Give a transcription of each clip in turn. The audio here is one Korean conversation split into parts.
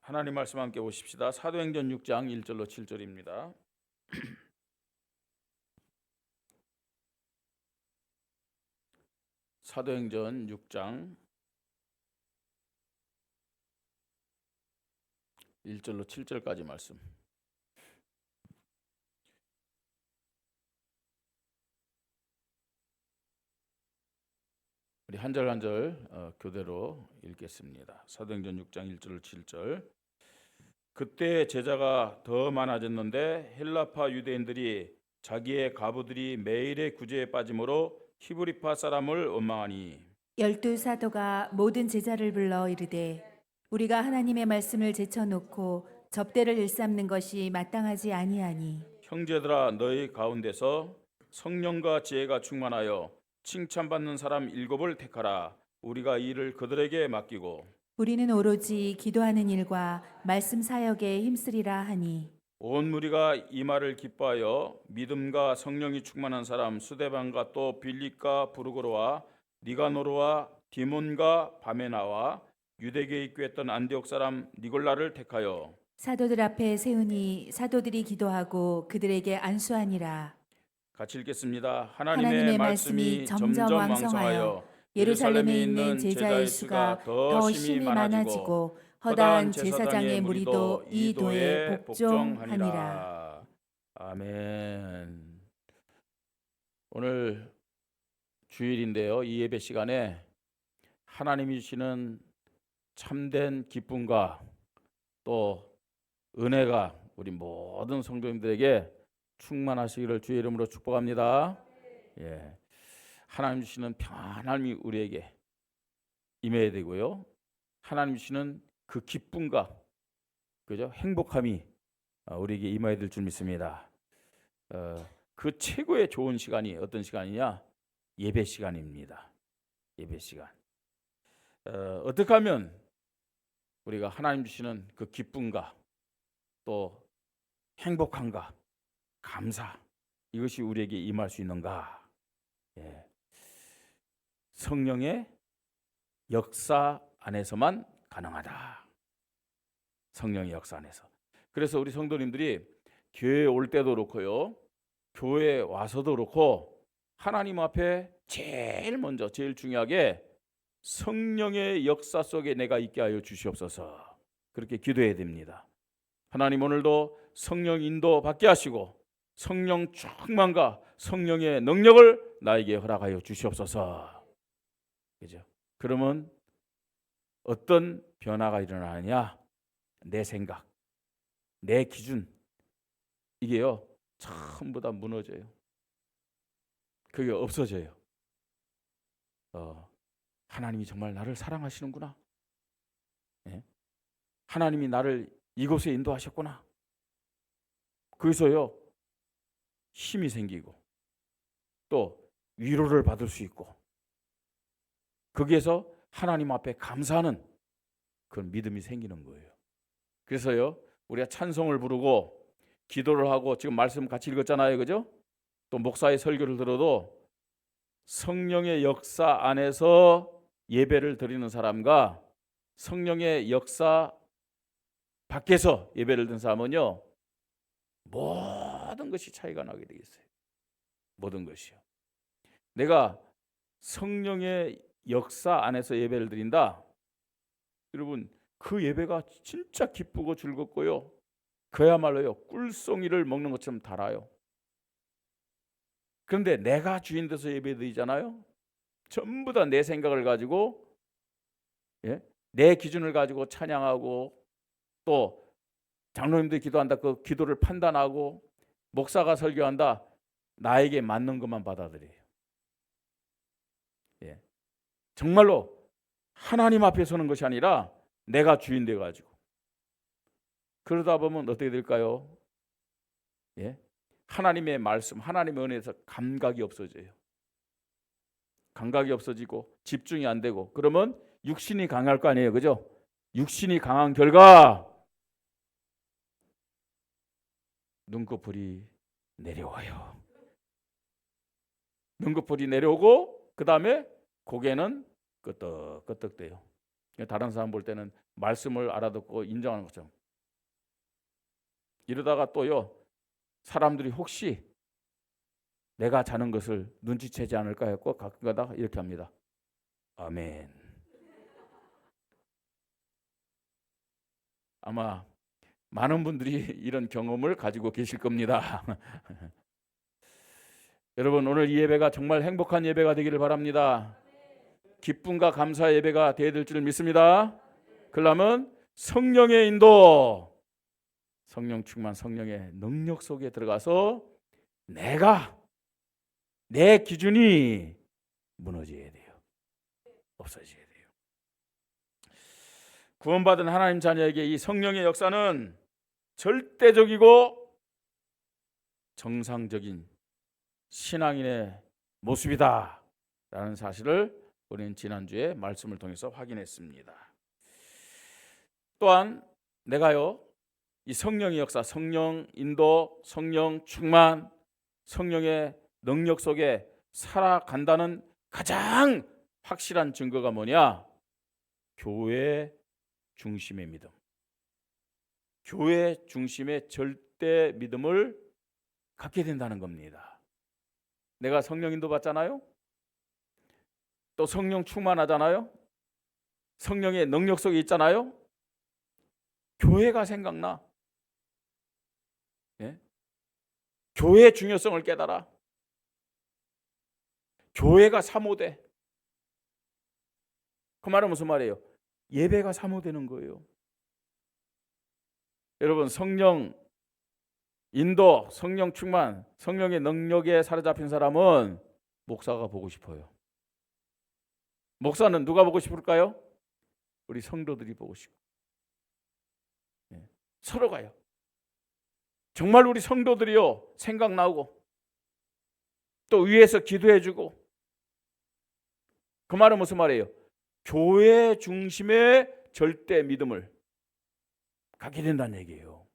하나님 말씀 함께 보십시다. 사도행전 6장 1절로 7절입니다. 사도행전 6장 1절로 7절까지 말씀. 우리 한 절 한 절 교대로 읽겠습니다. 사도행전 6장 1절 7절. 그때 제자가 더 많아졌는데 헬라파 유대인들이 자기의 가부들이 매일의 구제에 빠짐으로 히브리파 사람을 원망하니 12 사도가 모든 제자를 불러 이르되 우리가 하나님의 말씀을 제쳐놓고 접대를 일삼는 것이 마땅하지 아니하니 형제들아 너희 가운데서 성령과 지혜가 충만하여 칭찬받는 사람 7을 택하라. 우리가 이 일을 그들에게 맡기고 우리는 오로지 기도하는 일과 말씀 사역에 힘쓰리라 하니 온 무리가 이 말을 기뻐하여 믿음과 성령이 충만한 사람 수데반과 또 빌립과 부르고로와 니가노르와 디몬과 바메나와 유대교에 입교했던 안디옥 사람 니골라를 택하여 사도들 앞에 세우니 사도들이 기도하고 그들에게 안수하니라. 같이 읽겠습니다. 하나님의 하나님의 말씀이 말씀이 점점 점점 왕성하여 왕성하여 예루살렘에 있는 제자의 수가 더 심히 많아지고 허다한 제사장의 무리도 이 도에 복종하니라. 아멘. 오늘 주일인데요. 이 예배 시간에 하나님이 주시는 참된 기쁨과 또 은혜가 우리 모든 성도님들에게 충만하시기를 주의 이름으로 축복합니다. 예, 하나님 주시는 평안함이 우리에게 임해야 되고요. 하나님 주시는 그 기쁨과 그죠 행복함이 우리에게 임해야 될 줄 믿습니다. 그 최고의 좋은 시간이 어떤 시간이냐? 예배 시간입니다. 예배 시간. 어떻게 하면 우리가 하나님 주시는 그 기쁨과 또 행복함과 감사 이것이 우리에게 임할 수 있는가? 예. 성령의 역사 안에서만 가능하다. 성령의 역사 안에서. 그래서 우리 성도님들이 교회에 올 때도 그렇고요. 교회에 와서도 그렇고 하나님 앞에 제일 먼저 제일 중요하게 성령의 역사 속에 내가 있게 하여 주시옵소서. 그렇게 기도해야 됩니다. 하나님 오늘도 성령 인도 받게 하시고 성령 충만과 성령의 능력을 나에게 허락하여 주시옵소서. 그죠? 그러면 어떤 변화가 일어나느냐? 내 생각, 내 기준 이게요 전부 다 무너져요. 그게 없어져요. 하나님이 정말 나를 사랑하시는구나. 예? 하나님이 나를 이곳에 인도하셨구나. 거기서요 힘이 생기고 또 위로를 받을 수 있고 거기에서 하나님 앞에 감사하는 그런 믿음이 생기는 거예요. 그래서요 우리가 찬송을 부르고 기도를 하고 지금 말씀 같이 읽었잖아요. 그죠? 또 목사의 설교를 들어도 성령의 역사 안에서 예배를 드리는 사람과 성령의 역사 밖에서 예배를 드리는 사람은요 모든 것이 차이가 나게 되겠어요. 모든 것이요. 내가 성령의 역사 안에서 예배를 드린다. 여러분 그 예배가 진짜 기쁘고 즐겁고요. 그야말로요 꿀송이를 먹는 것처럼 달아요. 그런데 내가 주인 돼서 예배 드리잖아요. 전부 다 내 생각을 가지고 내 기준을 가지고 찬양하고 또 장로님들이 기도한다 그 기도를 판단하고 목사가 설교한다 나에게 맞는 것만 받아들여요. 정말로 하나님 앞에 서는 것이 아니라 내가 주인 돼가지고 그러다 보면 어떻게 될까요? 하나님의 말씀, 하나님의 은혜에서 감각이 없어져요. 감각이 없어지고 집중이 안 되고 그러면 육신이 강할 거 아니에요. 그죠? 육신이 강한 결과 눈꺼풀이 내려와요. 눈꺼풀이 내려오고 그 다음에 고개는 끄덕끄덕대요. 다른 사람 볼 때는 말씀을 알아듣고 인정하는 거죠. 이러다가 또요, 사람들이 혹시 내가 자는 것을 눈치채지 않을까 했고 가끔가다 이렇게 합니다. 아멘. 아마 많은 분들이 이런 경험을 가지고 계실 겁니다. 여러분, 오늘 이 예배가 정말 행복한 예배가 되기를 바랍니다. 기쁨과 감사 예배가 되어야 될 줄 믿습니다. 그러면 성령의 인도, 성령 충만, 성령의 능력 속에 들어가서 내 기준이 무너져야 돼요. 없어져야 돼요. 구원받은 하나님 자녀에게 이 성령의 역사는 절대적이고 정상적인 신앙인의 모습이다 라는 사실을 우리는 지난주에 말씀을 통해서 확인했습니다. 또한 내가요, 이 성령의 역사, 성령 인도, 성령 충만, 성령의 능력 속에 살아간다는 가장 확실한 증거가 뭐냐? 교회 중심의 믿음. 교회 중심의 절대 믿음을 갖게 된다는 겁니다. 내가 성령 인도 받잖아요. 또 성령 충만하잖아요. 성령의 능력 속에 있잖아요. 교회가 생각나. 예? 교회의 중요성을 깨달아. 교회가 사모돼. 그 말은 무슨 말이에요? 예배가 사모되는 거예요. 여러분, 성령 인도, 성령 충만, 성령의 능력에 사로잡힌 사람은 목사가 보고 싶어요. 목사는 누가 보고 싶을까요? 우리 성도들이 보고 싶고. 서로가요. 정말 우리 성도들이요, 생각나고 또 위에서 기도해주고. 그 말은 무슨 말이에요? 교회 중심의 절대 믿음을 갖게 된다는 얘기예요.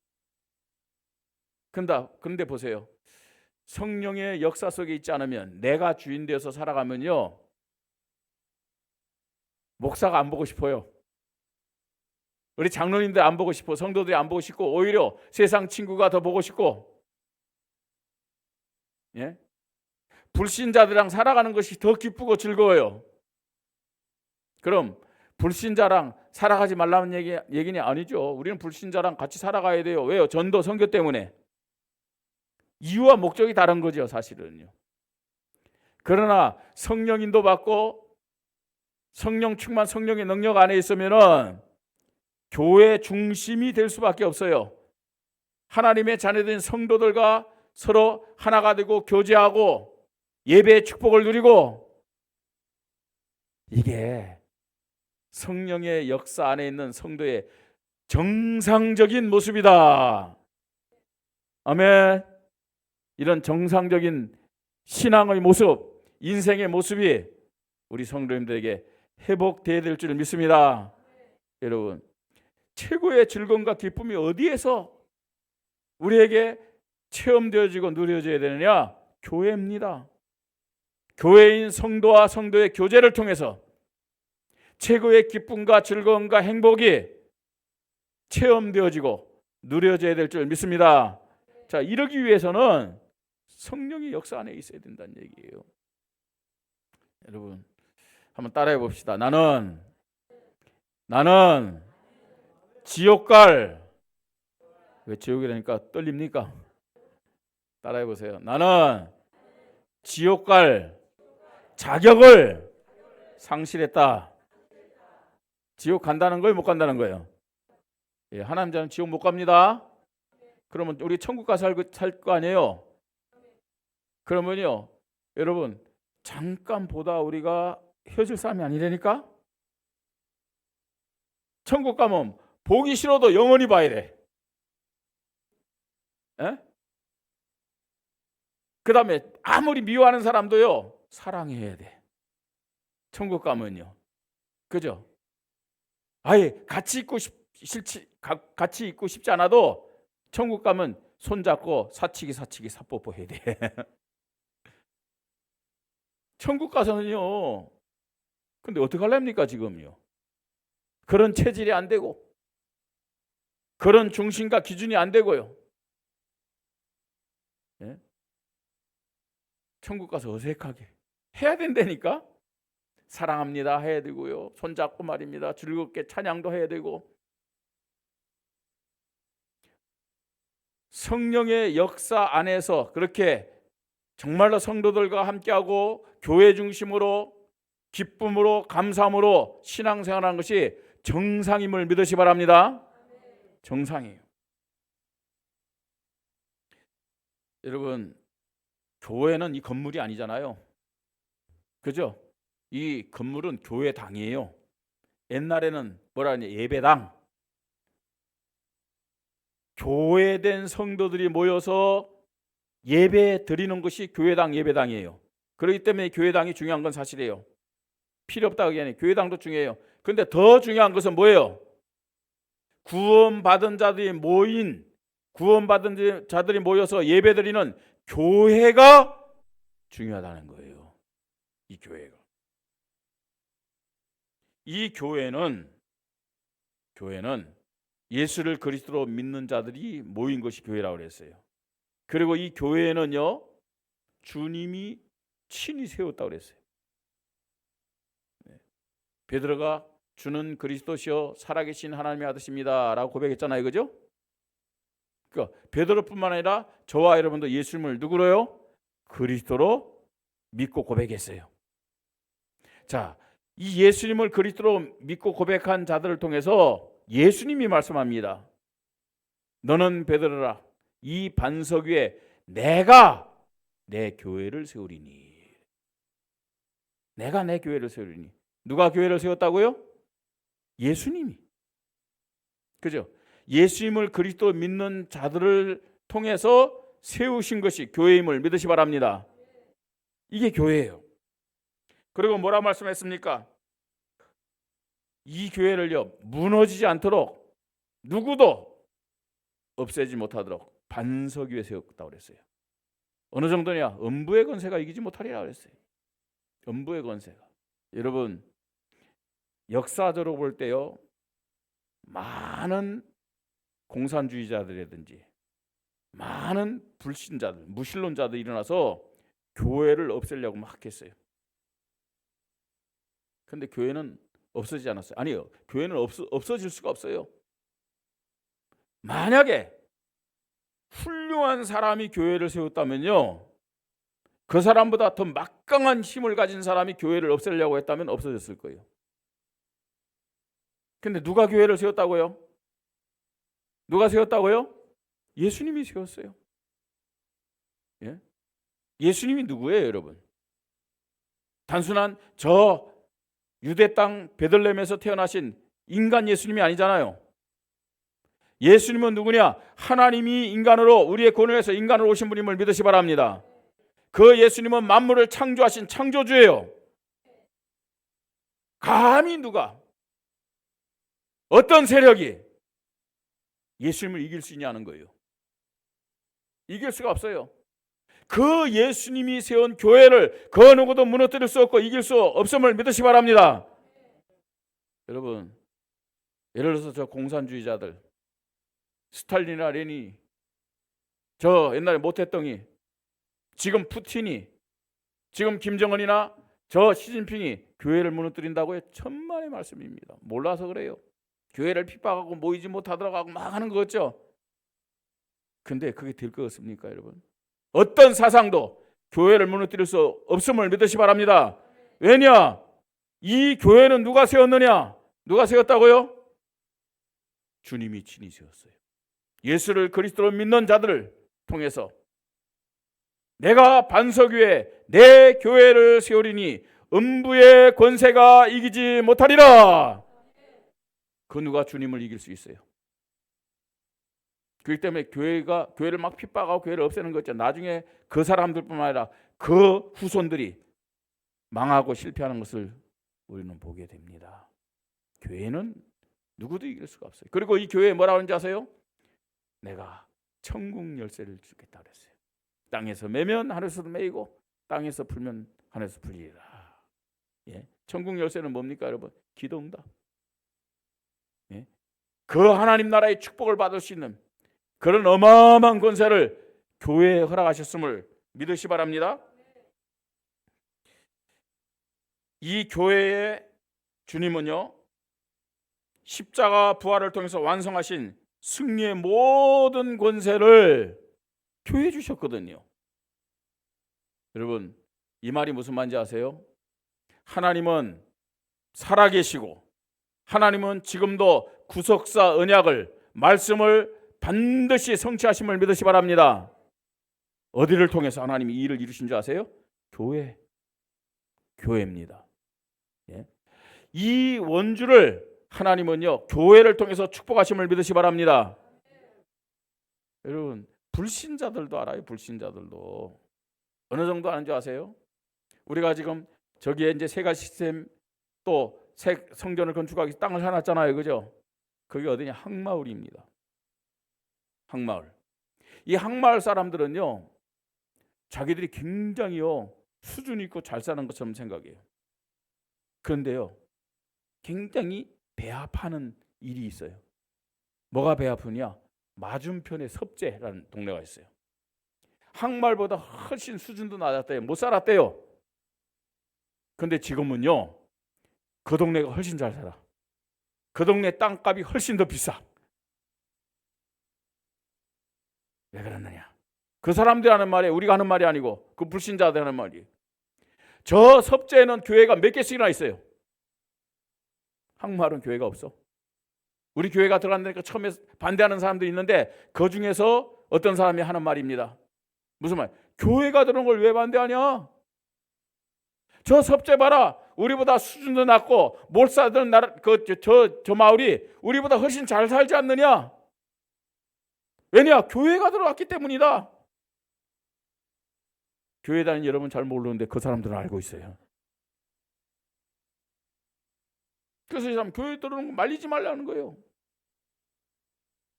그런데 보세요. 성령의 역사 속에 있지 않으면, 내가 주인 되어서 살아가면요, 목사가 안 보고 싶어요. 우리 장로님들 안 보고 싶어. 성도들이 안 보고 싶고, 오히려 세상 친구가 더 보고 싶고, 예? 불신자들이랑 살아가는 것이 더 기쁘고 즐거워요. 그럼 불신자랑 살아가지 말라는 얘기는 아니죠. 우리는 불신자랑 같이 살아가야 돼요. 왜요? 전도 선교 때문에. 이유와 목적이 다른 거죠, 사실은요. 그러나 성령 인도 받고 성령 충만, 성령의 능력 안에 있으면은 교회 중심이 될 수밖에 없어요. 하나님의 자녀된 성도들과 서로 하나가 되고 교제하고 예배의 축복을 누리고, 이게 성령의 역사 안에 있는 성도의 정상적인 모습이다. 아멘. 이런 정상적인 신앙의 모습, 인생의 모습이 우리 성도님들에게 회복되어야 될 줄 믿습니다. 여러분, 최고의 즐거움과 기쁨이 어디에서 우리에게 체험되어지고 누려져야 되느냐? 교회입니다. 교회인 성도와 성도의 교제를 통해서 최고의 기쁨과 즐거움과 행복이 체험되어지고 누려져야 될 줄 믿습니다. 자, 이러기 위해서는 성령의 역사 안에 있어야 된다는 얘기예요. 여러분, 한번 따라해 봅시다. 나는 지옥 갈, 왜 지옥이라니까 떨립니까? 따라해 보세요. 나는 지옥 갈 자격을 상실했다. 지옥 간다는 거예요, 못 간다는 거예요? 예, 하나님 자는 지옥 못 갑니다. 그러면 우리 천국 가서 살 거 아니에요? 그러면요, 여러분, 잠깐 보다 우리가 헤어질 사람이 아니라니까? 천국 가면 보기 싫어도 영원히 봐야 돼. 그 다음에 아무리 미워하는 사람도요, 사랑해야 돼. 천국 가면요. 그죠? 아예 같이 있고 싶지 않아도 천국 가면 손잡고 사치기 사뽀뽀 해야 돼. 천국 가서는요, 근데 어떻게 하렵니까 지금요? 그런 체질이 안 되고 그런 중심과 기준이 안 되고요. 예? 천국 가서 어색하게 해야 된다니까. 사랑합니다 해야 되고요. 손잡고 말입니다. 즐겁게 찬양도 해야 되고. 성령의 역사 안에서 그렇게 정말로 성도들과 함께하고 교회 중심으로 기쁨으로 감사함으로 신앙생활하는 것이 정상임을 믿으시 바랍니다. 정상이에요. 여러분, 교회는 이 건물이 아니잖아요. 그죠? 이 건물은 교회당이에요. 옛날에는 뭐라 하냐, 예배당. 교회된 성도들이 모여서 예배 드리는 것이 교회당 예배당이에요. 그렇기 때문에 교회당이 중요한 건 사실이에요. 필요 없다고 얘기하니 교회당도 중요해요. 그런데 더 중요한 것은 뭐예요? 구원받은 자들이 모여서 예배 드리는 교회가 중요하다는 거예요. 이 교회가. 이 교회는 예수를 그리스도로 믿는 자들이 모인 것이 교회라고 그랬어요. 그리고 이 교회는요, 주님이 친히 세웠다고 그랬어요. 베드로가 주는 그리스도시요 살아계신 하나님의 아들입니다 라고 고백했잖아요. 그죠? 그러니까 베드로뿐만 아니라 저와 여러분도 예수님을 누구로요? 그리스도로 믿고 고백했어요. 자, 이 예수님을 그리스도로 믿고 고백한 자들을 통해서 예수님이 말씀합니다. 너는 베드로라. 이 반석 위에 내가 내 교회를 세우리니. 내가 내 교회를 세우리니. 누가 교회를 세웠다고요? 예수님이. 그죠? 예수님을 그리스도 믿는 자들을 통해서 세우신 것이 교회임을 믿으시 바랍니다. 이게 교회예요. 그리고 뭐라 말씀했습니까? 이 교회를요, 무너지지 않도록 누구도 없애지 못하도록 반석 위에 세웠다고 그랬어요. 어느 정도냐? 음부의 권세가 이기지 못하리라 그랬어요. 음부의 권세가. 여러분, 역사적으로 볼 때요, 많은 공산주의자들이라든지 많은 불신자들, 무신론자들이 일어나서 교회를 없애려고 막 했어요. 근데 교회는 없어지지 않았어요. 아니요, 교회는 없어질 수가 없어요. 만약에 훌륭한 사람이 교회를 세웠다면요, 그 사람보다 더 막강한 힘을 가진 사람이 교회를 없애려고 했다면 없어졌을 거예요. 근데 누가 교회를 세웠다고요? 누가 세웠다고요? 예수님이 세웠어요. 예? 예수님이 누구예요, 여러분? 단순한 저 유대 땅 베들레헴에서 태어나신 인간 예수님이 아니잖아요. 예수님은 누구냐? 하나님이 인간으로 우리의 구원을 위해서 인간으로 오신 분임을 믿으시 바랍니다. 그 예수님은 만물을 창조하신 창조주예요. 감히 누가, 어떤 세력이 예수님을 이길 수 있냐는 거예요. 이길 수가 없어요. 그 예수님이 세운 교회를 그 누구도 무너뜨릴 수 없고 이길 수 없음을 믿으시 바랍니다. 여러분, 예를 들어서 저 공산주의자들, 스탈린이나 레닌이, 저 옛날에 모태똥이, 지금 푸틴이, 지금 김정은이나 저 시진핑이 교회를 무너뜨린다고요? 천만의 말씀입니다. 몰라서 그래요. 교회를 핍박하고 모이지 못하도록 하고 막 하는 거죠. 근데 그게 될 것 같습니까, 여러분? 어떤 사상도 교회를 무너뜨릴 수 없음을 믿으시 바랍니다. 왜냐? 이 교회는 누가 세웠느냐? 누가 세웠다고요? 주님이 친히 세웠어요. 예수를 그리스도로 믿는 자들을 통해서 내가 반석 위에 내 교회를 세우리니 음부의 권세가 이기지 못하리라. 그 누가 주님을 이길 수 있어요? 그렇기 때문에 교회를 막 핍박하고 교회를 없애는 거 있죠. 나중에 그 사람들뿐만 아니라 그 후손들이 망하고 실패하는 것을 우리는 보게 됩니다. 교회는 누구도 이길 수가 없어요. 그리고 이 교회에 뭐라고 하는지 아세요? 내가 천국 열쇠를 주겠다 그랬어요. 땅에서 매면 하늘에서도 매이고 땅에서 풀면 하늘에서 풀리리라. 예. 천국 열쇠는 뭡니까, 여러분? 기도응답. 그 하나님 나라의 축복을 받을 수 있는 그런 어마어마한 권세를 교회에 허락하셨음을 믿으시 바랍니다. 이 교회의 주님은요, 십자가 부활을 통해서 완성하신 승리의 모든 권세를 교회에 주셨거든요. 여러분, 이 말이 무슨 말인지 아세요? 하나님은 살아계시고 하나님은 지금도 구속사 언약을 말씀을 반드시 성취하심을 믿으시 바랍니다. 어디를 통해서 하나님이 이 일을 이루신 줄 아세요? 교회입니다. 예? 이 원주를 하나님은요, 교회를 통해서 축복하심을 믿으시 바랍니다. 여러분, 불신자들도 알아요. 불신자들도 어느 정도 아는지 아세요? 우리가 지금 저기에 이제 세가 시스템 또 새 성전을 건축하기 위해서 땅을 사놨잖아요, 그죠? 그게 어디냐? 항마을입니다. 항마을. 이 항마을 사람들은요, 자기들이 굉장히요 수준 있고 잘 사는 것처럼 생각해요. 그런데요, 굉장히 배 아파하는 일이 있어요. 뭐가 배 아프냐? 맞은편에 섭제라는 동네가 있어요. 항마을보다 훨씬 수준도 낮았대요. 못 살았대요. 근데 지금은요, 그 동네가 훨씬 잘 살아. 그 동네 땅값이 훨씬 더 비싸. 왜 그러느냐? 그 사람들이 하는 말이 우리가 하는 말이 아니고 그 불신자들 하는 말이. 저 섭제에는 교회가 몇 개씩이나 있어요. 항마을은 교회가 없어. 우리 교회가 들어간다니까 처음에 반대하는 사람들이 있는데 그 중에서 어떤 사람이 하는 말입니다. 무슨 말? 교회가 들어온 걸 왜 반대하냐? 저 섭제 봐라. 우리보다 수준도 낮고 못 살던 나라 저 마을이 우리보다 훨씬 잘 살지 않느냐? 왜냐? 교회가 들어왔기 때문이다. 교회 다니는 여러분 잘 모르는데 그 사람들은 알고 있어요. 그래서 이 사람 교회 들어오는 거 말리지 말라는 거예요.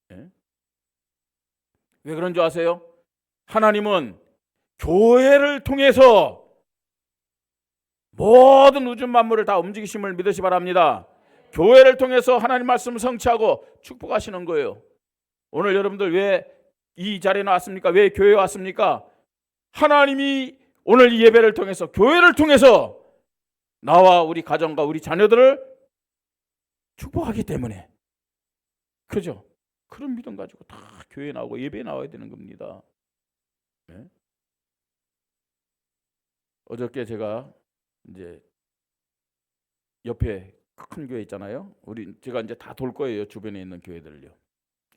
네? 왜 그런 줄 아세요? 하나님은 교회를 통해서 모든 우주 만물을 다 움직이심을 믿으시 바랍니다. 교회를 통해서 하나님 말씀을 성취하고 축복하시는 거예요. 오늘 여러분들 왜 이 자리에 나왔습니까? 왜 교회에 왔습니까? 하나님이 오늘 이 예배를 통해서 교회를 통해서 나와 우리 가정과 우리 자녀들을 축복하기 때문에, 그죠? 그런 믿음 가지고 다 교회에 나오고 예배에 나와야 되는 겁니다. 네? 어저께 제가 이제 옆에 큰 교회 있잖아요. 제가 이제 다 돌 거예요. 주변에 있는 교회들을요.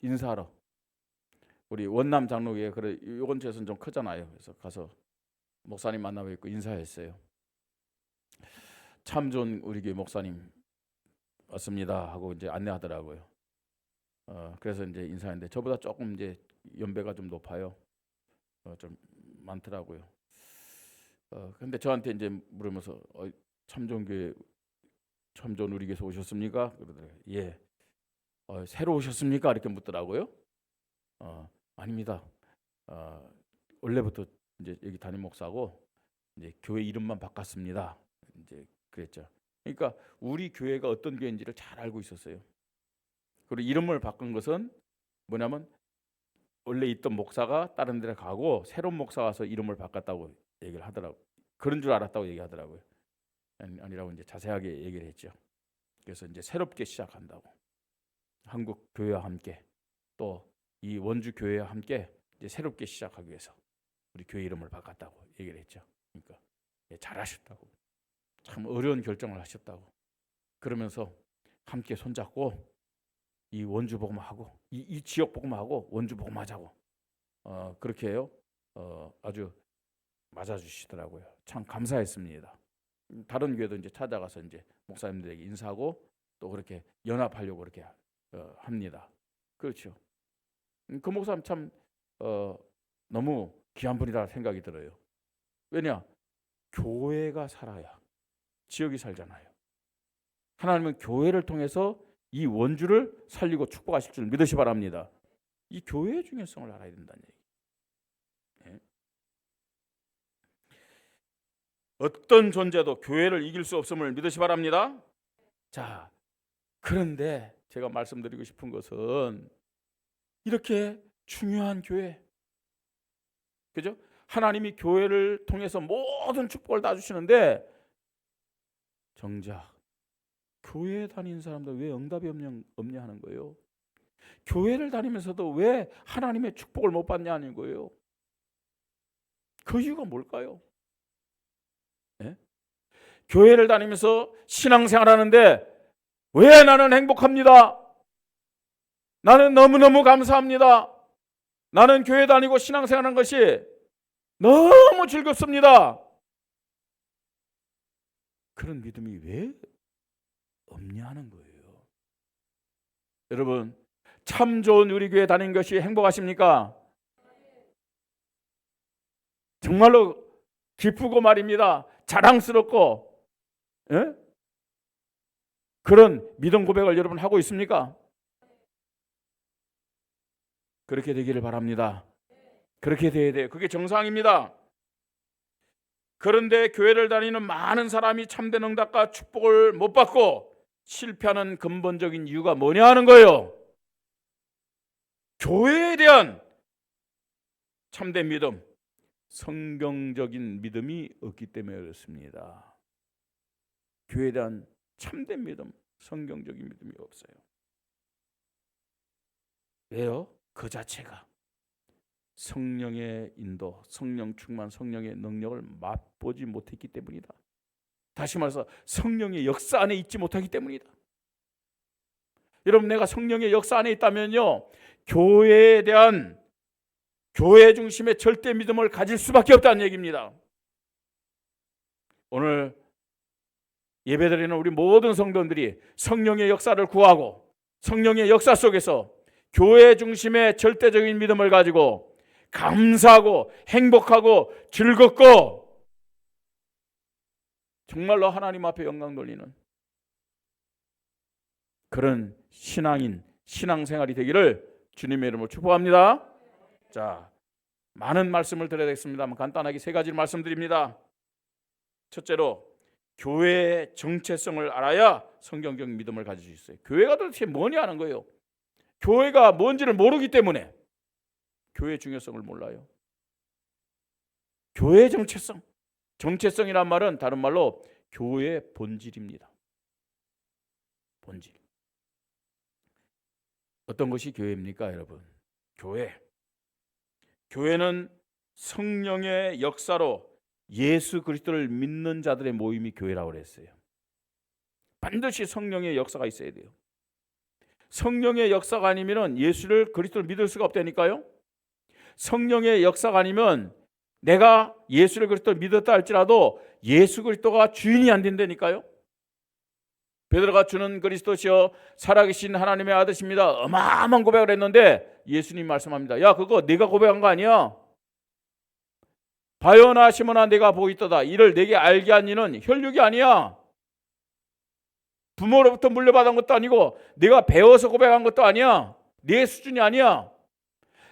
인사하러. 우리 원남 장로교회 그래 요 근처에서는 좀 크잖아요. 그래서 가서 목사님 만나고 있고 인사했어요. 참 좋은 우리 교회 목사님 왔습니다 하고 이제 안내하더라고요. 그래서 이제 인사했는데 저보다 조금 이제 연배가 좀 높아요. 좀 많더라고요. 근데 저한테 이제 물으면서 참 좋은 교회, 참 좋은 우리 교회에서 오셨습니까? 그러더라고요. 예. 새로 오셨습니까? 이렇게 묻더라고요. 아닙니다. 원래부터 이제 여기 담임 목사고 이제 교회 이름만 바꿨습니다. 이제 그랬죠. 그러니까 우리 교회가 어떤 교회인지를 잘 알고 있었어요. 그리고 이름을 바꾼 것은 뭐냐면 원래 있던 목사가 다른 데로 가고 새로운 목사 와서 이름을 바꿨다고 얘기를 하더라고. 그런 줄 알았다고 얘기하더라고요. 아니라고 이제 자세하게 얘기를 했죠. 그래서 이제 새롭게 시작한다고. 한국 교회와 함께 또 이 원주 교회와 함께 이제 새롭게 시작하기 위해서 우리 교회 이름을 바꿨다고 얘기를 했죠. 그러니까 잘하셨다고. 참 어려운 결정을 하셨다고. 그러면서 함께 손잡고 이 원주 복음하고 이 지역 복음하고 원주 복음하자고 그렇게 해요. 아주 맞아주시더라고요. 참 감사했습니다. 다른 교회도 이제 찾아가서 이제 목사님들에게 인사하고 또 그렇게 연합하려고 그렇게 합니다. 그렇죠. 그 목사님 참 너무 귀한 분이다 생각이 들어요. 왜냐? 교회가 살아야 지역이 살잖아요. 하나님은 교회를 통해서 이 원주를 살리고 축복하실 줄 믿으시 바랍니다. 이 교회의 중요성을 알아야 된다는 얘기. 네. 어떤 존재도 교회를 이길 수 없음을 믿으시 바랍니다. 자, 그런데 제가 말씀드리고 싶은 것은 이렇게 중요한 교회, 그죠? 하나님이 교회를 통해서 모든 축복을 다 주시는데 정작 교회 다니는 사람들 왜 응답이 없냐 하는 거예요. 교회를 다니면서도 왜 하나님의 축복을 못 받냐 하는 거예요. 그 이유가 뭘까요? 예? 교회를 다니면서 신앙생활 하는데 왜 나는 행복합니다. 나는 너무너무 감사합니다. 나는 교회 다니고 신앙생활하는 것이 너무 즐겁습니다. 그런 믿음이 왜 없냐 하는 거예요. 여러분, 참 좋은 우리 교회 다니는 것이 행복하십니까? 정말로 기쁘고 말입니다. 자랑스럽고, 예? 그런 믿음 고백을 여러분 하고 있습니까? 그렇게 되기를 바랍니다. 그렇게 돼야 돼요. 그게 정상입니다. 그런데 교회를 다니는 많은 사람이 참된 응답과 축복을 못 받고 실패하는 근본적인 이유가 뭐냐 하는 거예요. 교회에 대한 참된 믿음, 성경적인 믿음이 없기 때문에 그렇습니다. 교회에 대한 참된 믿음, 성경적인 믿음이 없어요. 왜요? 그 자체가 성령의 인도, 성령 충만, 성령의 능력을 맛보지 못했기 때문이다. 다시 말해서 성령의 역사 안에 있지 못하기 때문이다. 여러분, 내가 성령의 역사 안에 있다면요, 교회에 대한 교회 중심의 절대 믿음을 가질 수밖에 없다는 얘기입니다. 오늘 예배드리는 우리 모든 성도들이 성령의 역사를 구하고 성령의 역사 속에서 교회 중심의 절대적인 믿음을 가지고 감사하고 행복하고 즐겁고 정말로 하나님 앞에 영광 돌리는 그런 신앙인, 신앙생활이 되기를 주님의 이름으로 축복합니다. 자, 많은 말씀을 드려야 되겠습니다만 간단하게 세 가지를 말씀드립니다. 첫째로, 교회의 정체성을 알아야 성경적인 믿음을 가질 수 있어요. 교회가 도대체 뭐냐 하는 거예요. 교회가 뭔지를 모르기 때문에 교회의 중요성을 몰라요. 교회의 정체성, 정체성이란 말은 다른 말로 교회의 본질입니다. 본질. 어떤 것이 교회입니까, 여러분? 교회는 성령의 역사로 예수 그리스도를 믿는 자들의 모임이 교회라고 그랬어요. 반드시 성령의 역사가 있어야 돼요. 성령의 역사가 아니면 예수를 그리스도를 믿을 수가 없다니까요. 성령의 역사가 아니면 내가 예수를 그리스도를 믿었다 할지라도 예수 그리스도가 주인이 안 된다니까요. 베드로가 주는 그리스도시여 살아계신 하나님의 아들이십니다. 어마어마한 고백을 했는데 예수님 말씀합니다. 야, 그거 네가 고백한 거 아니야. 바요나 시몬아 내가 보고 있도다. 이를 내게 알게 한 이는 혈육이 아니야. 부모로부터 물려받은 것도 아니고 내가 배워서 고백한 것도 아니야. 네 수준이 아니야.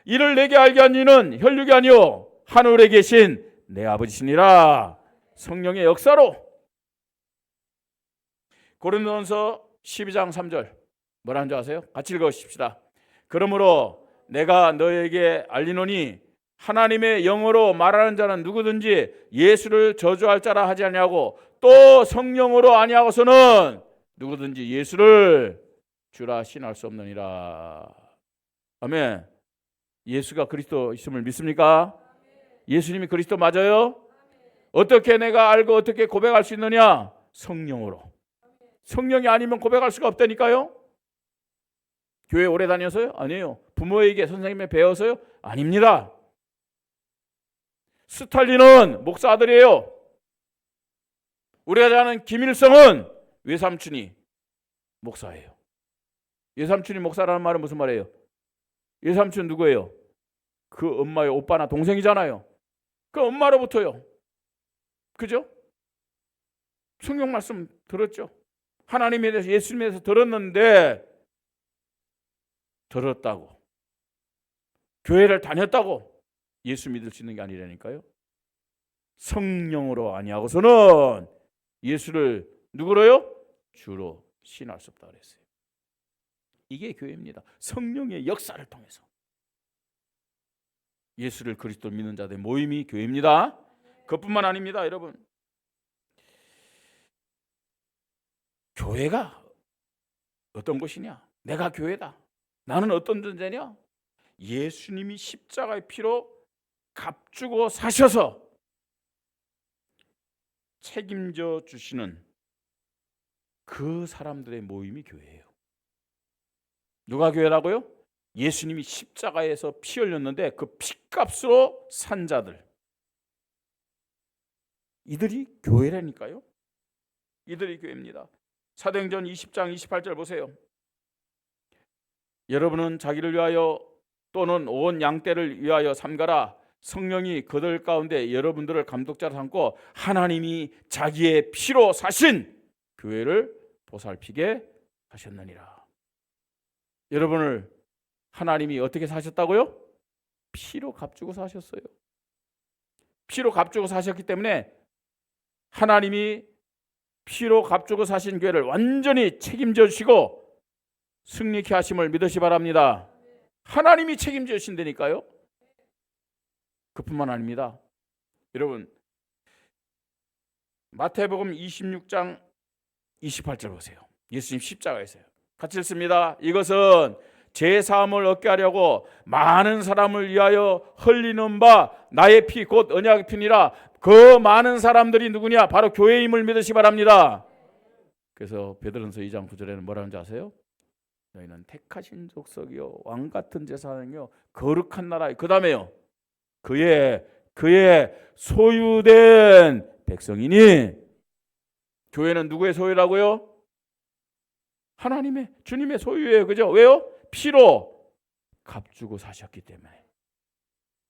이를 내게 알게 한 이는 혈육이 아니요 하늘에 계신 내 아버지시니라. 성령의 역사로. 고린도전서 12장 3절 뭐라는 줄 아세요? 같이 읽어주십시다. 그러므로 내가 너에게 알리노니 하나님의 영으로 말하는 자는 누구든지 예수를 저주할 자라 하지 아니하고 또 성령으로 아니하고서는 누구든지 예수를 주라 신할 수 없느니라. 아멘. 예수가 그리스도 있음을 믿습니까? 예수님이 그리스도 맞아요? 어떻게 내가 알고 어떻게 고백할 수 있느냐? 성령으로. 성령이 아니면 고백할 수가 없다니까요. 교회 오래 다녀서요? 아니에요. 부모에게 선생님에 배워서요? 아닙니다. 스탈린은 목사 아들이에요. 우리가 잘 아는 김일성은 외삼촌이 목사예요. 외삼촌이 목사라는 말은 무슨 말이에요? 외삼촌 누구예요? 그 엄마의 오빠나 동생이잖아요. 그 엄마로부터요. 그죠? 성경 말씀 들었죠? 하나님에 대해서 예수님에 대해서 들었는데 들었다고 교회를 다녔다고 예수 믿을 수 있는 게 아니라니까요. 성령으로 아니하고서는 예수를 누구로요? 주로 신할 수 없다 그랬어요. 이게 교회입니다. 성령의 역사를 통해서 예수를 그리스도 믿는 자들의 모임이 교회입니다. 그것뿐만 아닙니다, 여러분. 교회가 어떤 곳이냐? 내가 교회다. 나는 어떤 존재냐? 예수님이 십자가의 피로 값주고 사셔서 책임져 주시는 그 사람들의 모임이 교회예요. 누가 교회라고요? 예수님이 십자가에서 피 흘렸는데 그 피값으로 산 자들, 이들이 교회라니까요. 이들이 교회입니다. 사도행전 20장 28절 보세요. 여러분은 자기를 위하여 또는 온 양떼를 위하여 삼가라. 성령이 그들 가운데 여러분들을 감독자로 삼고 하나님이 자기의 피로 사신 교회를 보살피게 하셨느니라. 여러분을 하나님이 어떻게 사셨다고요? 피로 값주고 사셨어요. 피로 값주고 사셨기 때문에 하나님이 피로 값주고 사신 교회를 완전히 책임져 주시고 승리케 하심을 믿으시 바랍니다. 하나님이 책임져 주신다니까요. 그뿐만 아닙니다. 여러분, 마태복음 26장 28절 보세요. 예수님 십자가에서요. 같이 읽습니다. 이것은 제 사함을 얻게 하려고 많은 사람을 위하여 흘리는 바 나의 피 곧 언약의 피니라. 그 많은 사람들이 누구냐? 바로 교회임을 믿으시 바랍니다. 그래서 베드로전서 2장 9절에는 뭐라는지 아세요? 너희는 택하신 족속이요 왕 같은 제사장이요 거룩한 나라요. 그 다음에요, 그의 소유된 백성이니. 교회는 누구의 소유라고요? 하나님의, 주님의 소유예요. 그죠? 왜요? 피로 값주고 사셨기 때문에.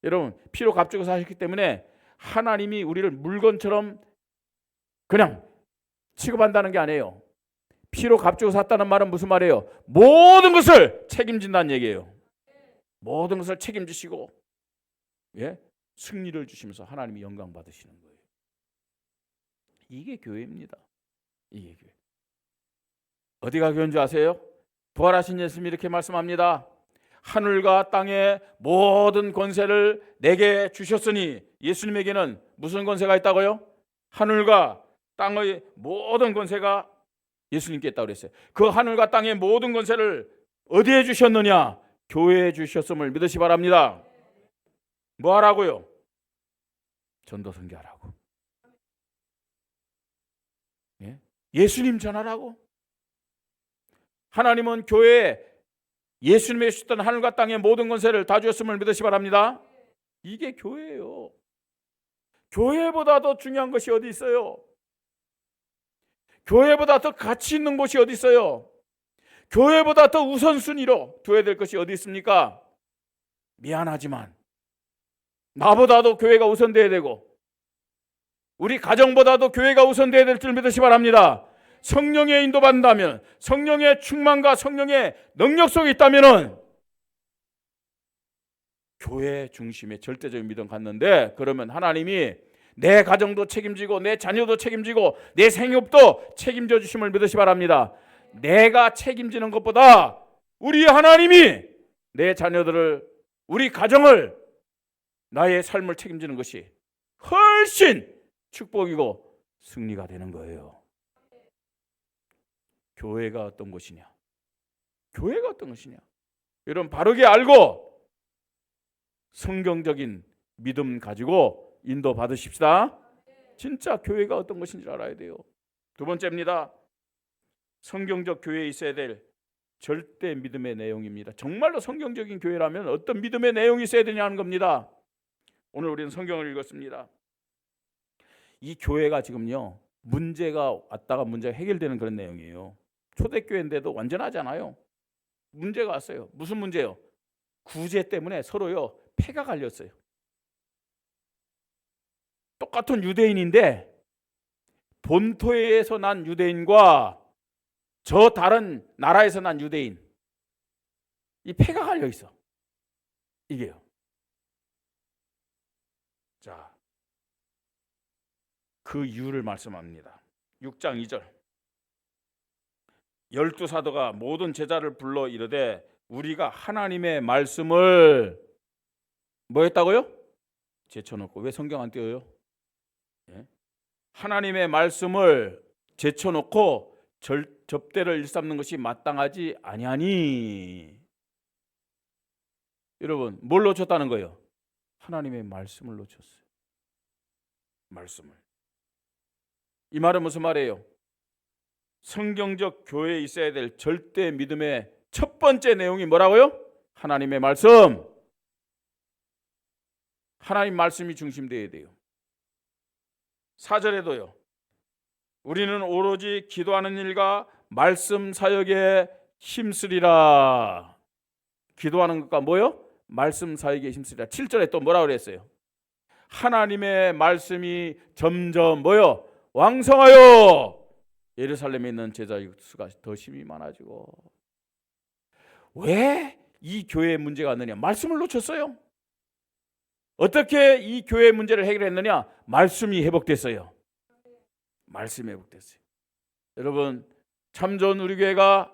여러분, 피로 값주고 사셨기 때문에 하나님이 우리를 물건처럼 그냥 취급한다는 게 아니에요. 피로 값주고 샀다는 말은 무슨 말이에요? 모든 것을 책임진다는 얘기예요. 모든 것을 책임지시고, 예? 승리를 주시면서 하나님이 영광 받으시는 거예요. 이게 교회입니다. 이게 교회. 어디가 교회인 줄 아세요? 부활하신 예수님이 이렇게 말씀합니다. 하늘과 땅의 모든 권세를 내게 주셨으니. 예수님에게는 무슨 권세가 있다고요? 하늘과 땅의 모든 권세가 예수님께 있다고 그랬어요. 그 하늘과 땅의 모든 권세를 어디에 주셨느냐? 교회에 주셨음을 믿으시 바랍니다. 뭐 하라고요? 전도 선교하라고. 예? 예수님 전하라고. 하나님은 교회에 예수님이 주셨던 하늘과 땅의 모든 권세를 다 주셨음을 믿으시 바랍니다. 이게 교회예요. 교회보다 더 중요한 것이 어디 있어요? 교회보다 더 가치 있는 곳이 어디 있어요? 교회보다 더 우선순위로 둬야 될 것이 어디 있습니까? 미안하지만 나보다도 교회가 우선돼야 되고 우리 가정보다도 교회가 우선돼야 될 줄 믿으시 바랍니다. 성령의 인도받는다면, 성령의 충만과 성령의 능력 속에 있다면 교회 중심의 절대적인 믿음 갖는데, 그러면 하나님이 내 가정도 책임지고 내 자녀도 책임지고 내 생업도 책임져 주심을 믿으시 바랍니다. 내가 책임지는 것보다 우리 하나님이 내 자녀들을, 우리 가정을, 나의 삶을 책임지는 것이 훨씬 축복이고 승리가 되는 거예요. 교회가 어떤 것이냐? 교회가 어떤 것이냐? 여러분, 바르게 알고 성경적인 믿음 가지고 인도 받으십시다. 진짜 교회가 어떤 것인지 알아야 돼요. 두 번째입니다. 성경적 교회에 있어야 될 절대 믿음의 내용입니다. 정말로 성경적인 교회라면 어떤 믿음의 내용이 있어야 되냐는 겁니다. 오늘 우리는 성경을 읽었습니다. 이 교회가 지금요, 문제가 왔다가 문제가 해결되는 그런 내용이에요. 초대교회인데도 완전하잖아요. 문제가 왔어요. 무슨 문제요? 구제 때문에 서로요 패가 갈렸어요. 똑같은 유대인인데 본토에서 난 유대인과 저 다른 나라에서 난 유대인, 이 패가 갈려 있어. 이게요. 자, 그 이유를 말씀합니다. 6장 2절. 열두 사도가 모든 제자를 불러 이르되 우리가 하나님의 말씀을 뭐 했다고요? 제쳐놓고. 왜 성경 안 띄어요? 예? 하나님의 말씀을 제쳐놓고 접대를 일삼는 것이 마땅하지 아니하니. 여러분, 뭘 놓쳤다는 거예요? 하나님의 말씀을 놓쳤어요. 말씀을. 이 말은 무슨 말이에요? 성경적 교회에 있어야 될 절대 믿음의 첫 번째 내용이 뭐라고요? 하나님의 말씀. 하나님 말씀이 중심되어야 돼요. 4절에도요. 우리는 오로지 기도하는 일과 말씀 사역에 힘쓰리라. 기도하는 것과 뭐요? 말씀 사역에 힘쓰리라. 7절에 또 뭐라고 그랬어요? 하나님의 말씀이 점점 뭐요? 왕성하여 예루살렘에 있는 제자 수가 더 심히 많아지고. 왜 이 교회의 문제가 왔느냐? 말씀을 놓쳤어요. 어떻게 이 교회의 문제를 해결했느냐? 말씀이 회복됐어요. 말씀이 회복됐어요. 여러분, 참 좋은 우리 교회가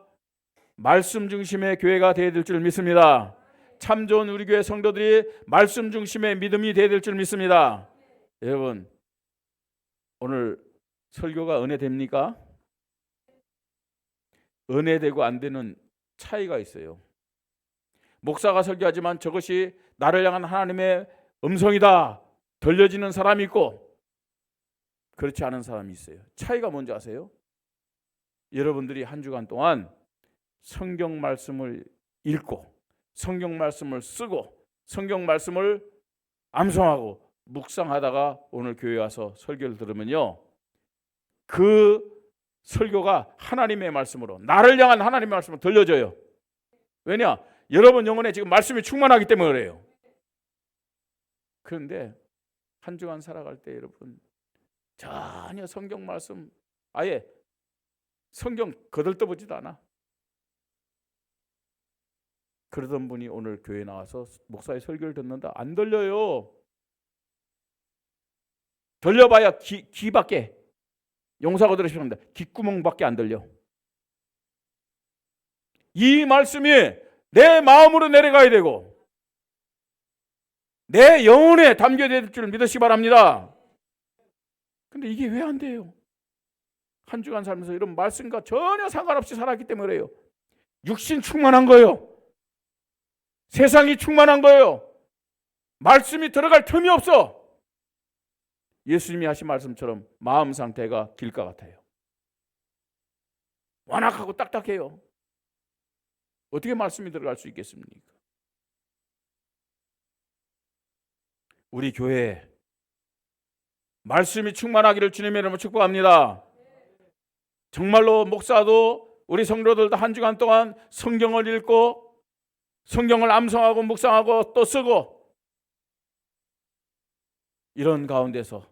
말씀 중심의 교회가 되어야 될 줄 믿습니다. 참 좋은 우리 교회 성도들이 말씀 중심의 믿음이 되어야 될 줄 믿습니다. 여러분, 오늘 설교가 은혜됩니까? 은혜되고 안 되는 차이가 있어요. 목사가 설교하지만 저것이 나를 향한 하나님의 음성이다 들려지는 사람이 있고 그렇지 않은 사람이 있어요. 차이가 뭔지 아세요? 여러분들이 한 주간 동안 성경 말씀을 읽고 성경 말씀을 쓰고 성경 말씀을 암송하고 묵상하다가 오늘 교회 와서 설교를 들으면요, 그 설교가 하나님의 말씀으로, 나를 향한 하나님의 말씀으로 들려져요. 왜냐? 여러분 영혼에 지금 말씀이 충만하기 때문에 그래요. 그런데 한 주간 살아갈 때 여러분 전혀 성경 말씀, 아예 성경 거들떠보지도 않아. 그러던 분이 오늘 교회에 나와서 목사의 설교를 듣는다? 안 들려요. 들려봐야 귀밖에, 용사가 들으시면 됩니다. 귓구멍밖에 안 들려. 이 말씀이 내 마음으로 내려가야 되고 내 영혼에 담겨야 될 줄 믿으시기 바랍니다. 근데 이게 왜 안 돼요? 한 주간 살면서 이런 말씀과 전혀 상관없이 살았기 때문에 그래요. 육신 충만한 거예요. 세상이 충만한 거예요. 말씀이 들어갈 틈이 없어. 예수님이 하신 말씀처럼 마음 상태가 길가 같아요. 완악하고 딱딱해요. 어떻게 말씀이 들어갈 수 있겠습니까? 우리 교회에 말씀이 충만하기를 주님의 이름으로 축복합니다. 정말로 목사도 우리 성도들도 한 주간 동안 성경을 읽고 성경을 암송하고 묵상하고 또 쓰고 이런 가운데서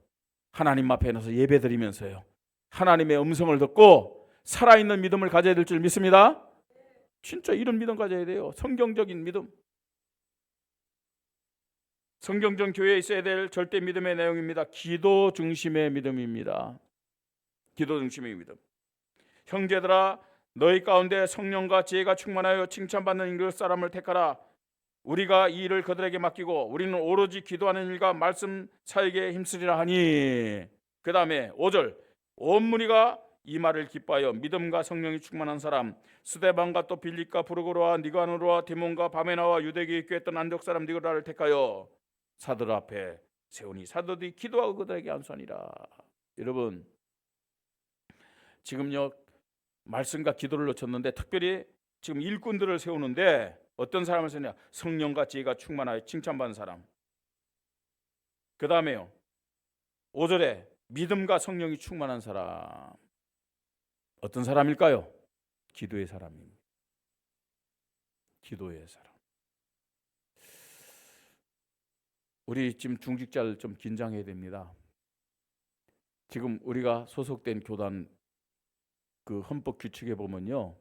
하나님 앞에 나서 예배드리면서요, 하나님의 음성을 듣고 살아있는 믿음을 가져야 될 줄 믿습니다. 진짜 이런 믿음 가져야 돼요. 성경적인 믿음. 성경적 교회에 있어야 될 절대 믿음의 내용입니다. 기도 중심의 믿음입니다. 기도 중심의 믿음. 형제들아, 너희 가운데 성령과 지혜가 충만하여 칭찬받는 인글 사람을 택하라. 우리가 이 일을 그들에게 맡기고 우리는 오로지 기도하는 일과 말씀 사역에 힘쓰리라 하니. 그 다음에 5절, 온 무리가 이 말을 기뻐하여 믿음과 성령이 충만한 사람 스데반과 또 빌립과 브루고로와 니가노로와 디몬과 바메나와 유대교에 있던 안독 사람 니고라를 택하여 사들 앞에 세우니 사도들이 기도하고 그들에게 안수하니라. 여러분, 지금요 말씀과 기도를 놓쳤는데 특별히 지금 일꾼들을 세우는데 어떤 사람을 세우냐? 성령과 지혜가 충만하여 칭찬받는 사람. 그 다음에요 5절에 믿음과 성령이 충만한 사람. 어떤 사람일까요? 기도의 사람입니다. 기도의 사람. 우리 지금 중직자를 좀 긴장해야 됩니다. 지금 우리가 소속된 교단 그 헌법 규칙에 보면요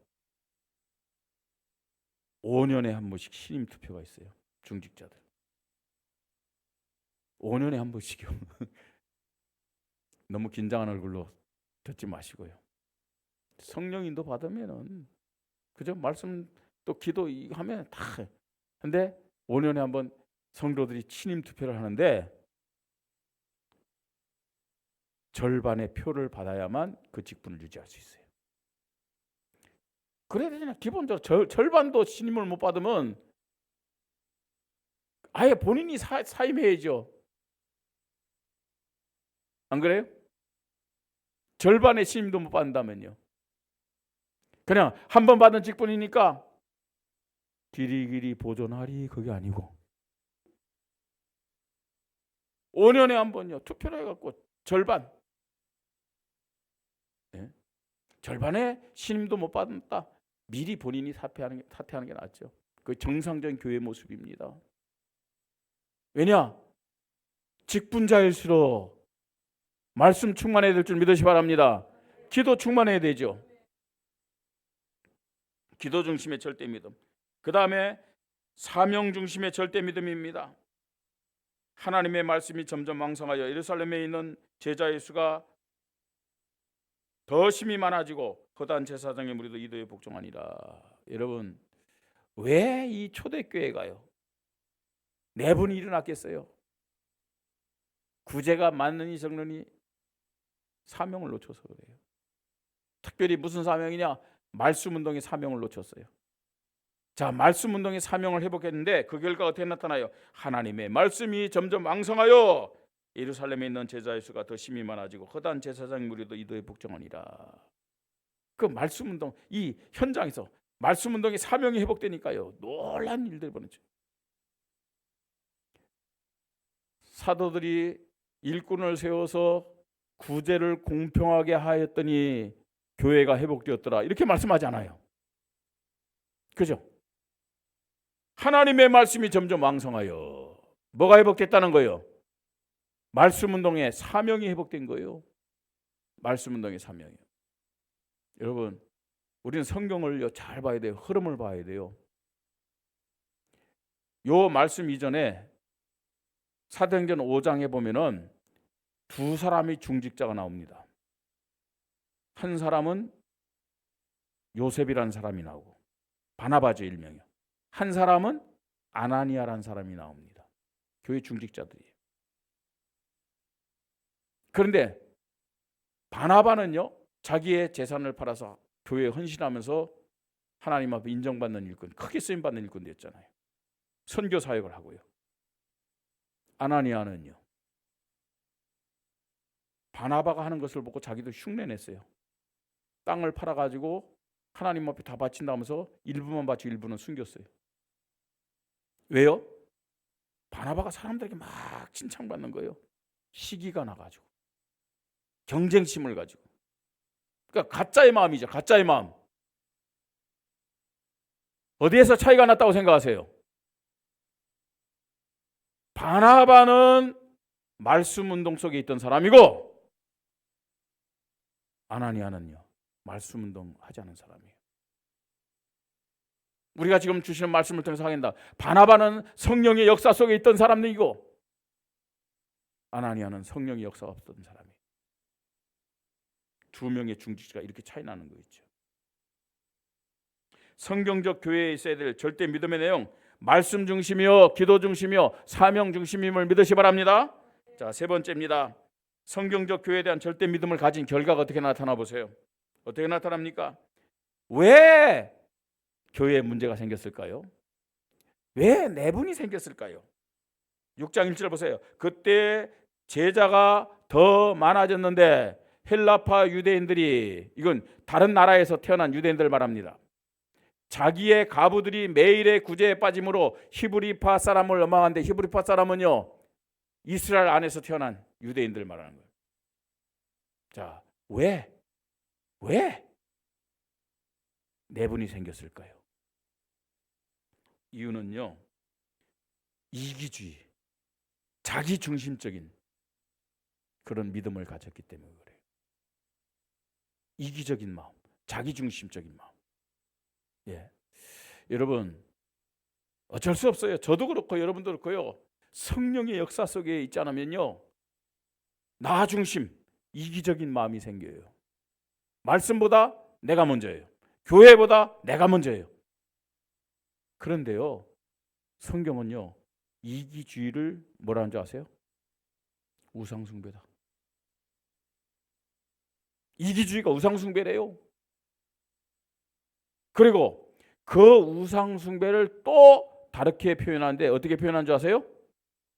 5년에 한 번씩 신임 투표가 있어요. 중직자들 5년에 한 번씩요. 너무 긴장한 얼굴로 듣지 마시고요. 성령 인도 받으면은 그죠? 말씀 또 기도 하면 다. 근데 5년에 한번 성도들이 친임 투표를 하는데 절반의 표를 받아야만 그 직분을 유지할 수 있어요. 그래야 되잖아. 기본적으로 절반도 신임을 못 받으면 아예 본인이 사임해야죠. 안 그래요? 절반의 신임도 못 받는다면요. 그냥 한 번 받은 직분이니까 길이길이 보존하리 그게 아니고 5년에 한 번요. 투표를 해갖고 절반. 네? 절반의 신임도 못 받았다. 미리 본인이 사퇴하는 게 낫죠. 그 정상적인 교회 모습입니다. 왜냐? 직분자일수록 말씀 충만해야 될 줄 믿으시 바랍니다. 기도 충만해야 되죠. 기도 중심의 절대 믿음. 그 다음에 사명 중심의 절대 믿음입니다. 하나님의 말씀이 점점 왕성하여 예루살렘에 있는 제자의 수가 더 심히 많아지고 거대한 제사장의 무리도 이도에 복종하니라. 여러분, 왜 이 초대교회가요? 내분이 일어났겠어요? 구제가 많으니 적느니 사명을 놓쳐서 그래요. 특별히 무슨 사명이냐? 말씀운동의 사명을 놓쳤어요. 자, 말씀운동의 사명을 회복했는데 그 결과가 어떻게 나타나요? 하나님의 말씀이 점점 왕성하여 예루살렘에 있는 제자의 수가 더 심히 많아지고 허다한 제사장 무리도 이도에 복종하니라. 그 말씀운동, 이 현장에서 말씀운동의 사명이 회복되니까요, 놀라운 일들이 벌어져요. 사도들이 일꾼을 세워서 구제를 공평하게 하였더니 교회가 회복되었더라, 이렇게 말씀하지 않아요. 그죠? 하나님의 말씀이 점점 왕성하여 뭐가 회복됐다는 거예요? 말씀운동의 사명이 회복된 거예요. 말씀운동의 사명이요. 여러분, 우리는 성경을 잘 봐야 돼요. 흐름을 봐야 돼요. 요 말씀 이전에 사도행전 5장에 보면은 두 사람이 중직자가 나옵니다. 한 사람은 요셉이라는 사람이 나오고, 바나바죠, 일명이요. 한 사람은 아나니아라는 사람이 나옵니다. 교회 중직자들이에요. 그런데 바나바는요, 자기의 재산을 팔아서 교회에 헌신하면서 하나님 앞에 인정받는 일꾼, 크게 쓰임받는 일꾼 됐잖아요. 선교 사역을 하고요. 아나니아는요, 바나바가 하는 것을 보고 자기도 흉내냈어요. 땅을 팔아가지고 하나님 앞에 다 바친다면서 일부만 바치고 일부는 숨겼어요. 왜요? 바나바가 사람들에게 막 칭찬받는 거예요. 시기가 나가지고, 경쟁심을 가지고. 그러니까 가짜의 마음이죠. 가짜의 마음. 어디에서 차이가 났다고 생각하세요? 바나바는 말씀 운동 속에 있던 사람이고 아나니아는요, 말씀 운동 하지 않은 사람이에요. 우리가 지금 주시는 말씀을 통해서 확인한다. 바나바는 성령의 역사 속에 있던 사람이고 아나니아는 성령의 역사가 없었던 사람이에요. 두 명의 중직자가 이렇게 차이 나는 거 있죠. 성경적 교회에 있어야 될 절대 믿음의 내용, 말씀 중심이요, 기도 중심이요, 사명 중심임을 믿으시 바랍니다. 자, 세 번째입니다. 성경적 교회에 대한 절대 믿음을 가진 결과가 어떻게 나타나 보세요. 어떻게 나타납니까? 왜 교회에 문제가 생겼을까요? 왜 내분이 생겼을까요? 6장 1절 보세요. 그때 제자가 더 많아졌는데 헬라파 유대인들이, 이건 다른 나라에서 태어난 유대인들 말합니다. 자기의 가부들이 매일의 구제에 빠짐으로 히브리파 사람을 원망하는데, 히브리파 사람은요, 이스라엘 안에서 태어난 유대인들 말하는 거예요. 자, 왜 내분이 생겼을까요? 이유는요, 이기주의, 자기중심적인 그런 믿음을 가졌기 때문에 그래요. 이기적인 마음, 자기중심적인 마음. 예, 여러분, 어쩔 수 없어요. 저도 그렇고 여러분도 그렇고요. 성령의 역사 속에 있지 않으면요, 나 중심, 이기적인 마음이 생겨요. 말씀보다 내가 먼저예요. 교회보다 내가 먼저예요. 그런데요, 성경은요, 이기주의를 뭐라는 줄 아세요? 우상숭배다. 이기주의가 우상숭배래요. 그리고 그 우상숭배를 또 다르게 표현하는데 어떻게 표현한 줄 아세요?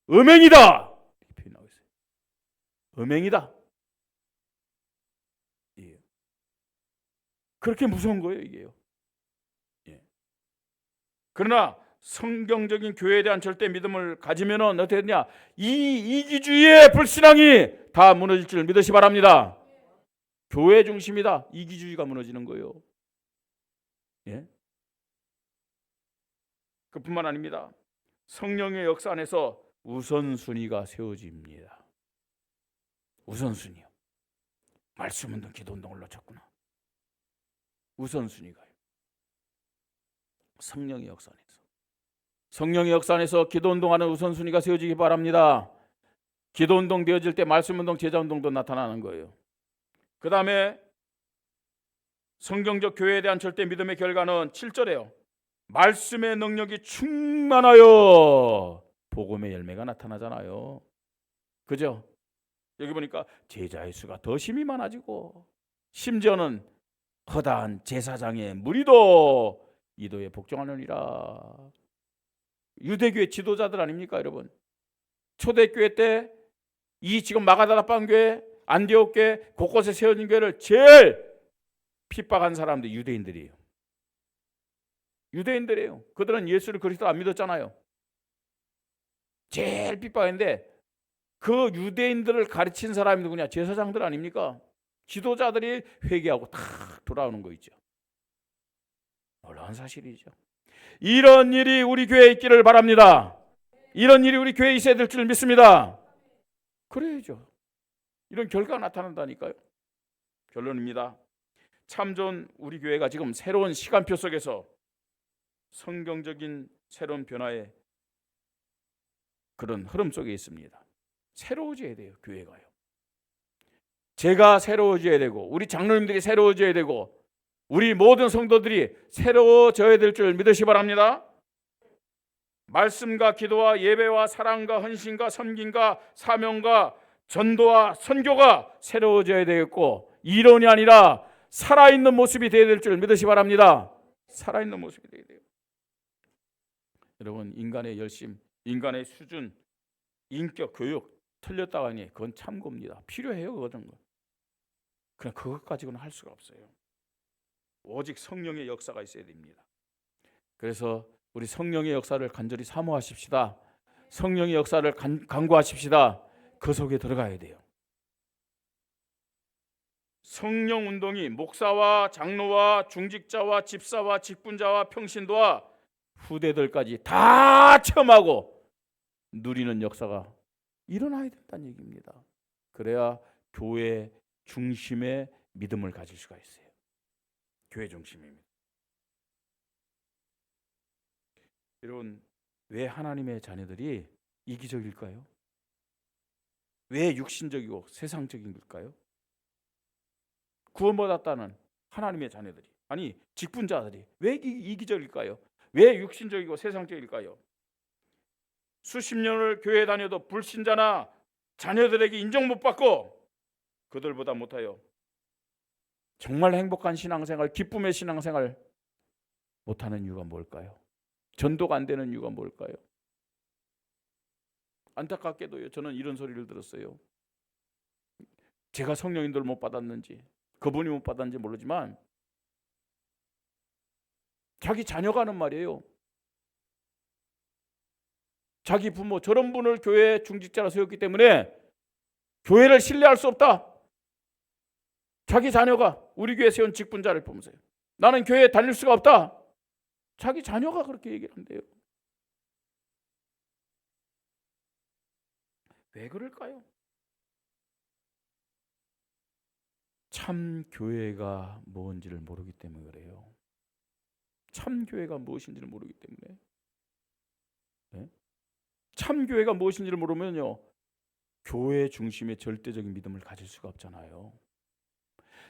음행이다! 이렇게 표현하고 있어요. 음행이다. 예. 그렇게 무서운 거예요, 이게요. 예. 그러나 성경적인 교회에 대한 절대 믿음을 가지면은 어떻게 되냐? 이 이기주의의 불신앙이 다 무너질 줄 믿으시 바랍니다. 교회 중심이다. 이기주의가 무너지는 거예요. 예? 그뿐만 아닙니다. 성령의 역사 안에서 우선순위가 세워집니다. 우선순위요. 말씀 운동, 기도 운동을 놓쳤구나. 우선순위가요. 성령의 역사 안에서. 성령의 역사 안에서 기도 운동하는 우선순위가 세워지기 바랍니다. 기도 운동 되어질 때 말씀 운동, 제자 운동도 나타나는 거예요. 그 다음에 성경적 교회에 대한 절대 믿음의 결과는 7절에요. 말씀의 능력이 충만하여 복음의 열매가 나타나잖아요. 그죠? 여기 보니까 제자의 수가 더 심히 많아지고 심지어는 허다한 제사장의 무리도 이도에 복종하느니라. 유대교회 지도자들 아닙니까, 여러분? 초대교회 때 이 지금 마가다락방 교회, 안디옥 교회 곳곳에 세워진 교회를 제일 핍박한 사람들이 유대인들이에요. 유대인들이에요. 그들은 예수를 그리스도 안 믿었잖아요. 제일 핍박했는데 그 유대인들을 가르친 사람이 누구냐? 제사장들 아닙니까? 지도자들이 회개하고 탁 돌아오는 거 있죠. 놀라운 사실이죠. 이런 일이 우리 교회에 있기를 바랍니다. 이런 일이 우리 교회에 있어야 될 줄 믿습니다. 그래야죠. 이런 결과가 나타난다니까요. 결론입니다. 참 좋은 우리 교회가 지금 새로운 시간표 속에서 성경적인 새로운 변화의 그런 흐름 속에 있습니다. 새로워져야 돼요, 교회가요. 제가 새로워져야 되고 우리 장로님들이 새로워져야 되고 우리 모든 성도들이 새로워져야 될 줄 믿으시 바랍니다. 말씀과 기도와 예배와 사랑과 헌신과 섬김과 사명과 전도와 선교가 새로워져야 되겠고 이론이 아니라 살아있는 모습이 되어야 될 줄 믿으시 바랍니다. 살아있는 모습이 되어야 돼요. 여러분, 인간의 열심, 인간의 수준, 인격, 교육 틀렸다고 하니 그건 참고입니다. 필요해요, 그거는. 그냥 그것 가지고는 할 수가 없어요. 오직 성령의 역사가 있어야 됩니다. 그래서 우리 성령의 역사를 간절히 사모하십시다. 성령의 역사를 간구하십시다. 그 속에 들어가야 돼요. 성령 운동이 목사와 장로와 중직자와 집사와 직분자와 평신도와 후대들까지 다 체험하고 누리는 역사가 일어나야 된다는 얘기입니다. 그래야 교회 중심의 믿음을 가질 수가 있어요. 교회 중심입니다. 여러분, 왜 하나님의 자녀들이 이기적일까요? 왜 육신적이고 세상적인 걸까요? 구원받았다는 하나님의 자녀들이, 아니 직분자들이 왜 이기적일까요? 왜 육신적이고 세상적일까요? 수십 년을 교회 다녀도 불신자나 자녀들에게 인정 못 받고 그들보다 못하여 정말 행복한 신앙생활, 기쁨의 신앙생활 못하는 이유가 뭘까요? 전도가 안 되는 이유가 뭘까요? 안타깝게도요, 저는 이런 소리를 들었어요. 제가 성령인도를 못 받았는지 그분이 못 받았는지 모르지만 자기 자녀가 하는 말이에요. 자기 부모, 저런 분을 교회 중직자로 세웠기 때문에 교회를 신뢰할 수 없다. 자기 자녀가 우리 교회 세운 직분자를 보면서요. 나는 교회에 다닐 수가 없다. 자기 자녀가 그렇게 얘기를 한대요. 왜 그럴까요? 참 교회가 뭔지를 모르기 때문에 그래요. 참 교회가 무엇인지를 모르기 때문에. 네? 참 교회가 무엇인지를 모르면요, 교회 중심의 절대적인 믿음을 가질 수가 없잖아요.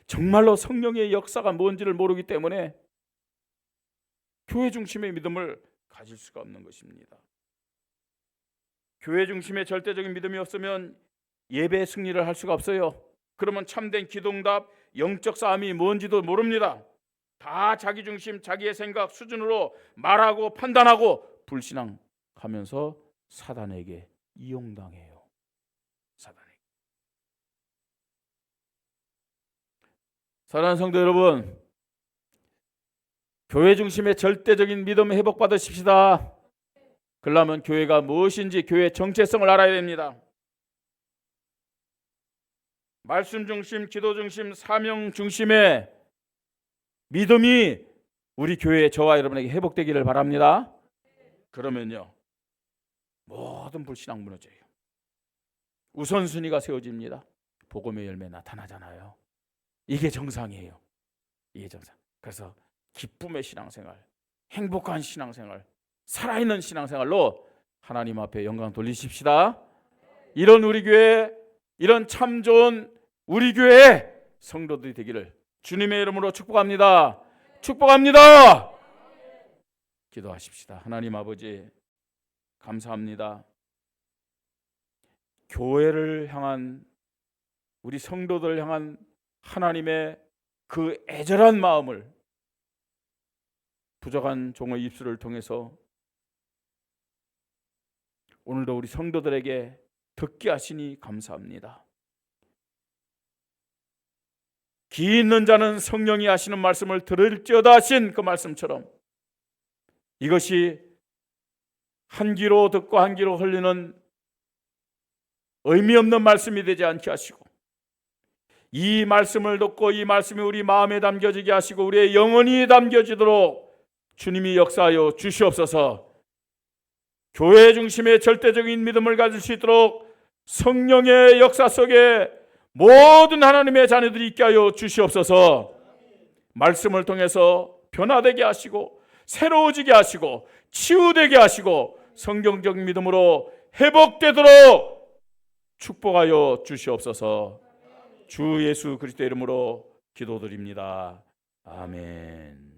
정말로 성령의 역사가 뭔지를 모르기 때문에 교회 중심의 믿음을 가질 수가 없는 것입니다. 교회 중심의 절대적인 믿음이 없으면 예배 승리를 할 수가 없어요. 그러면 참된 기도응답, 영적 싸움이 뭔지도 모릅니다. 다 자기 중심, 자기의 생각 수준으로 말하고 판단하고 불신앙하면서 사단에게 이용당해요. 사단에게. 사랑하는 성도 여러분, 교회 중심의 절대적인 믿음 회복받으십시다. 그러려면 교회가 무엇인지 교회의 정체성을 알아야 됩니다. 말씀 중심, 기도 중심, 사명 중심의 믿음이 우리 교회 저와 여러분에게 회복되기를 바랍니다. 그러면요, 모든 불신앙 무너져요. 우선순위가 세워집니다. 복음의 열매 나타나잖아요. 이게 정상이에요. 이게 정상. 그래서 기쁨의 신앙생활, 행복한 신앙생활, 살아있는 신앙생활로 하나님 앞에 영광 돌리십시다. 이런 우리 교회, 이런 참 좋은 우리 교회의 성도들이 되기를 주님의 이름으로 축복합니다. 축복합니다. 기도하십시다. 하나님 아버지, 감사합니다. 교회를 향한, 우리 성도들을 향한 하나님의 그 애절한 마음을 부족한 종의 입술을 통해서 오늘도 우리 성도들에게 듣게 하시니 감사합니다. 기 있는 자는 성령이 하시는 말씀을 들을지어다 하신 그 말씀처럼 이것이 한 귀로 듣고 한 귀로 흘리는 의미 없는 말씀이 되지 않게 하시고, 이 말씀을 듣고 이 말씀이 우리 마음에 담겨지게 하시고 우리의 영혼이 담겨지도록 주님이 역사하여 주시옵소서. 교회 중심의 절대적인 믿음을 가질 수 있도록 성령의 역사 속에 모든 하나님의 자녀들이 있게 하여 주시옵소서. 말씀을 통해서 변화되게 하시고 새로워지게 하시고 치유되게 하시고 성경적 믿음으로 회복되도록 축복하여 주시옵소서. 주 예수 그리스도 이름으로 기도드립니다. 아멘.